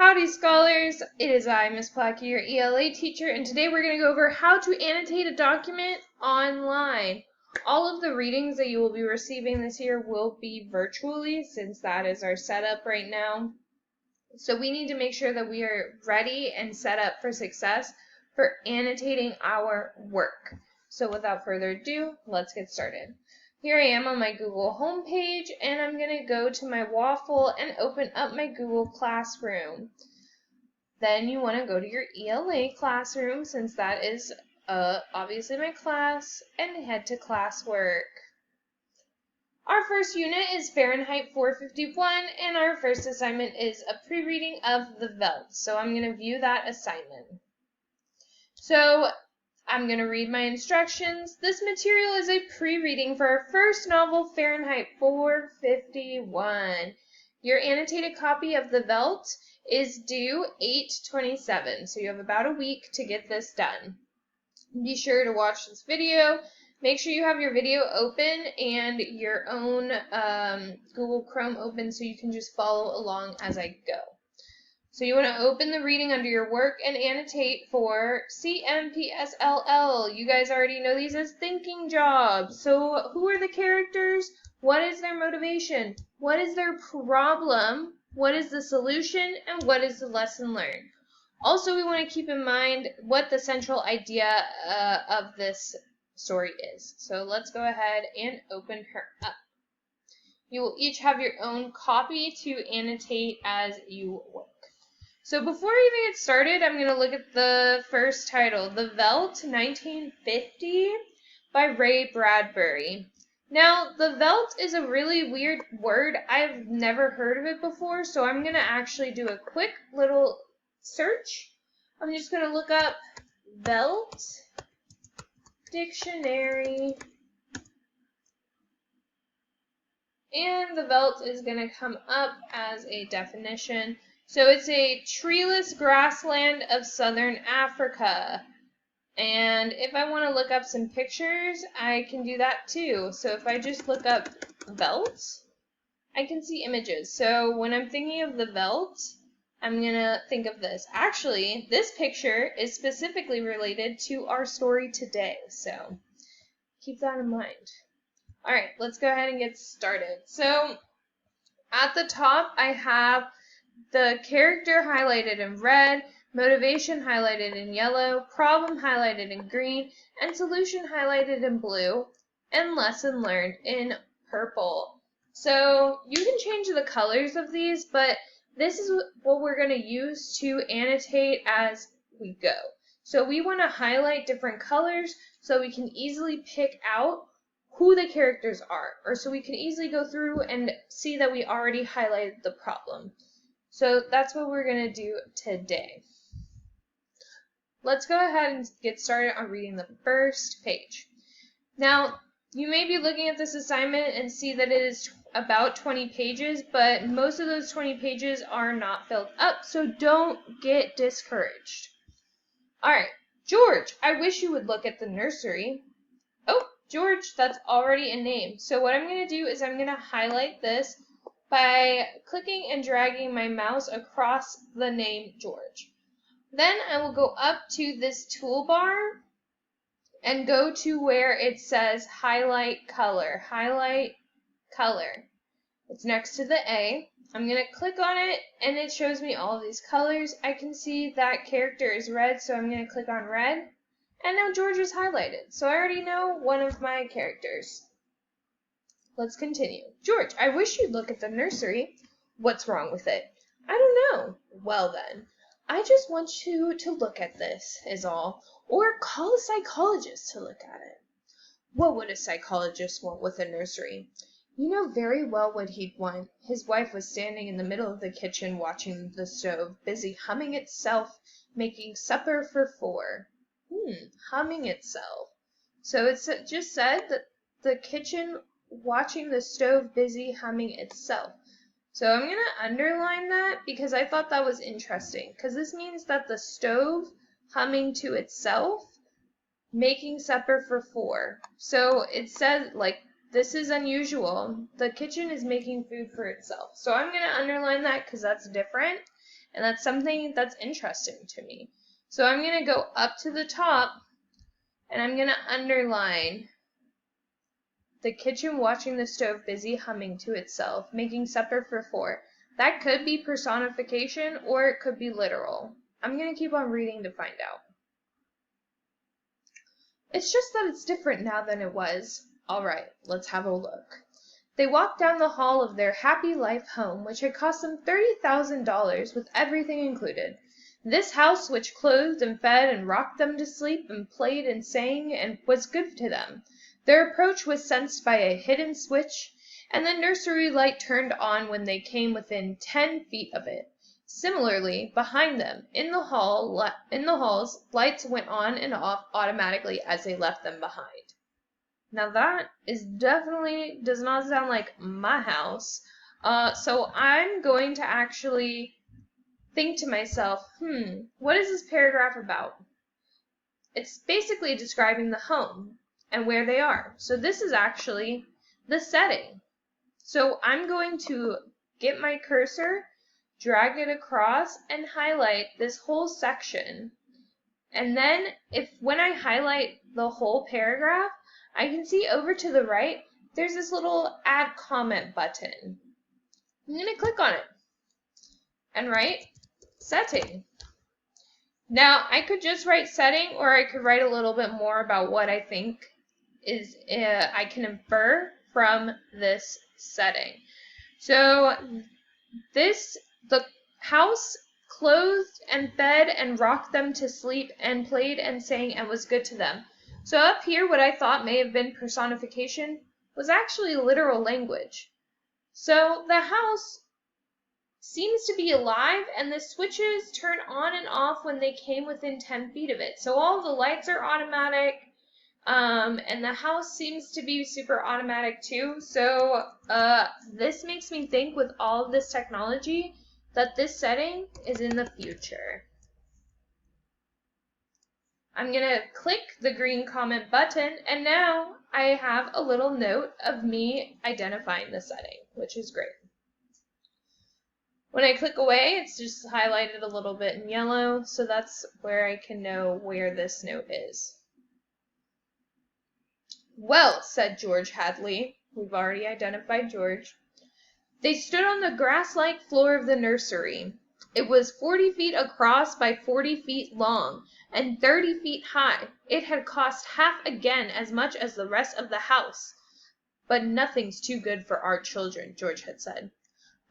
Howdy scholars, it is I, Miss Plackey, your ELA teacher, and today we're going to go over how to annotate a document online. All of the readings that you will be receiving this year will be virtually, since that is our setup right now. So we need to make sure that we are ready and set up for success for annotating our work. So without further ado, let's get started. Here I am on my Google homepage, and I'm going to go to my waffle and open up my Google Classroom. Then you want to go to your ELA classroom, since that is obviously my class, and head to classwork. Our first unit is Fahrenheit 451, and our first assignment is a pre-reading of the Veldt. So I'm going to view that assignment. So I'm going to read my instructions. This material is a pre-reading for our first novel, Fahrenheit 451. Your annotated copy of the Veldt is due 8/27, so you have about a week to get this done. Be sure to watch this video. Make sure you have your video open and your own Google Chrome open so you can just follow along as I go. So you want to open the reading under your work and annotate for CMPSLL. You guys already know these as thinking jobs. So who are the characters? What is their motivation? What is their problem? What is the solution? And what is the lesson learned? Also, we want to keep in mind what the central idea of this story is. So let's go ahead and open her up. You will each have your own copy to annotate as you work. So before we even get started, I'm going to look at the first title, The Veldt 1950 by Ray Bradbury. Now, the Veldt is a really weird word. I've never heard of it before, so I'm going to actually do a quick little search. I'm just going to look up Veldt dictionary, and the Veldt is going to come up as a definition. So it's a treeless grassland of southern Africa. And if I want to look up some pictures, I can do that too. So if I just look up Veldt, I can see images. So when I'm thinking of the Veldt, I'm going to think of this. Actually, this picture is specifically related to our story today. So keep that in mind. All right, let's go ahead and get started. So at the top, I have the character highlighted in red, motivation highlighted in yellow, problem highlighted in green, and solution highlighted in blue, and lesson learned in purple. So you can change the colors of these, but this is what we're going to use to annotate as we go. So we want to highlight different colors so we can easily pick out who the characters are, or so we can easily go through and see that we already highlighted the problem. So that's what we're going to do today. Let's go ahead and get started on reading the first page. Now, you may be looking at this assignment and see that it is about 20 pages, but most of those 20 pages are not filled up, so don't get discouraged. All right, George, I wish you would look at the nursery. Oh, George, that's already a name. So what I'm going to do is I'm going to highlight this by clicking and dragging my mouse across the name George. Then I will go up to this toolbar and go to where it says highlight color. Highlight color. It's next to the A. I'm going to click on it and it shows me all of these colors. I can see that character is red, so I'm going to click on red. And now George is highlighted. So I already know one of my characters. Let's continue. George, I wish you'd look at the nursery. What's wrong with it? I don't know. Well then, I just want you to look at this, is all. Or call a psychologist to look at it. What would a psychologist want with a nursery? You know very well what he'd want. His wife was standing in the middle of the kitchen watching the stove, busy humming itself, making supper for four. Humming itself. So it just said that the kitchen watching the stove busy humming itself. So I'm going to underline that because I thought that was interesting, because this means that the stove humming to itself, making supper for four. So it says, like, this is unusual. The kitchen is making food for itself. So I'm going to underline that because that's different. And that's something that's interesting to me. So I'm going to go up to the top and I'm going to underline the kitchen watching the stove busy humming to itself, making supper for four. That could be personification or it could be literal. I'm going to keep on reading to find out. It's just that it's different now than it was. All right, let's have a look. They walked down the hall of their happy life home, which had cost them $30,000 with everything included. This house which clothed and fed and rocked them to sleep and played and sang and was good to them. Their approach was sensed by a hidden switch, and the nursery light turned on when they came within 10 feet of it. Similarly, behind them, in the halls, lights went on and off automatically as they left them behind. Now that is definitely does not sound like my house. So I'm going to actually think to myself, what is this paragraph about? It's basically describing the home and where they are. So this is actually the setting. So I'm going to get my cursor, drag it across, and highlight this whole section. And then when I highlight the whole paragraph, I can see over to the right, there's this little add comment button. I'm going to click on it and write setting. Now, I could just write setting, or I could write a little bit more about what I think is I can infer from this setting. So the house clothed and fed and rocked them to sleep and played and sang and was good to them. So up here, what I thought may have been personification was actually literal language. So the house seems to be alive, and the switches turn on and off when they came within 10 feet of it. So all the lights are automatic, and the house seems to be super automatic too. So this makes me think, with all of this technology, that this setting is in the future. I'm going to click the green comment button, and now I have a little note of me identifying the setting, which is great. When I click away, it's just highlighted a little bit in yellow, so that's where I can know where this note is. Well, said George Hadley. We've already identified George. They stood on the grass-like floor of the nursery. It was 40 feet across by 40 feet long and 30 feet high. It had cost half again as much as the rest of the house. But nothing's too good for our children, George had said.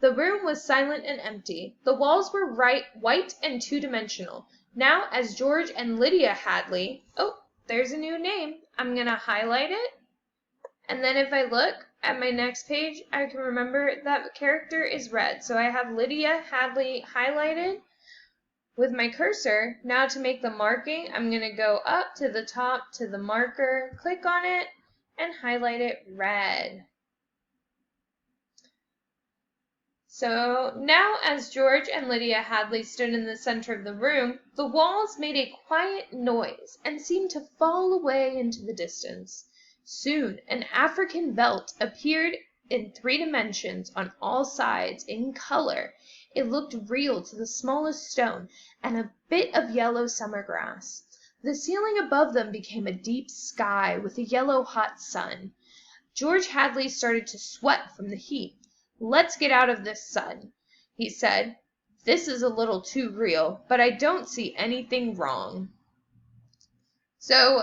The room was silent and empty. The walls were white and two-dimensional. Now, as George and Lydia Hadley, there's a new name. I'm going to highlight it. And then if I look at my next page, I can remember that character is red. So I have Lydia Hadley highlighted with my cursor. Now to make the marking, I'm going to go up to the top to the marker, click on it, and highlight it red. So now as George and Lydia Hadley stood in the center of the room, the walls made a quiet noise and seemed to fall away into the distance. Soon an African veldt appeared in 3 dimensions on all sides in color. It looked real to the smallest stone and a bit of yellow summer grass. The ceiling above them became a deep sky with a yellow hot sun. George Hadley started to sweat from the heat. Let's get out of this sun, he said. This is a little too real, but I don't see anything wrong. So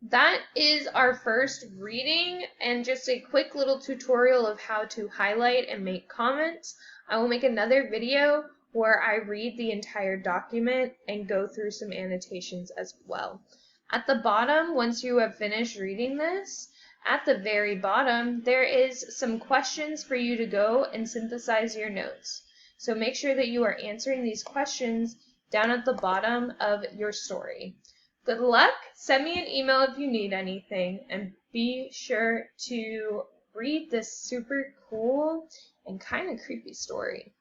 that is our first reading and just a quick little tutorial of how to highlight and make comments. I will make another video where I read the entire document and go through some annotations as well. At the bottom, once you have finished reading this, at the very bottom, there is some questions for you to go and synthesize your notes. So make sure that you are answering these questions down at the bottom of your story. Good luck. Send me an email if you need anything, and be sure to read this super cool and kind of creepy story.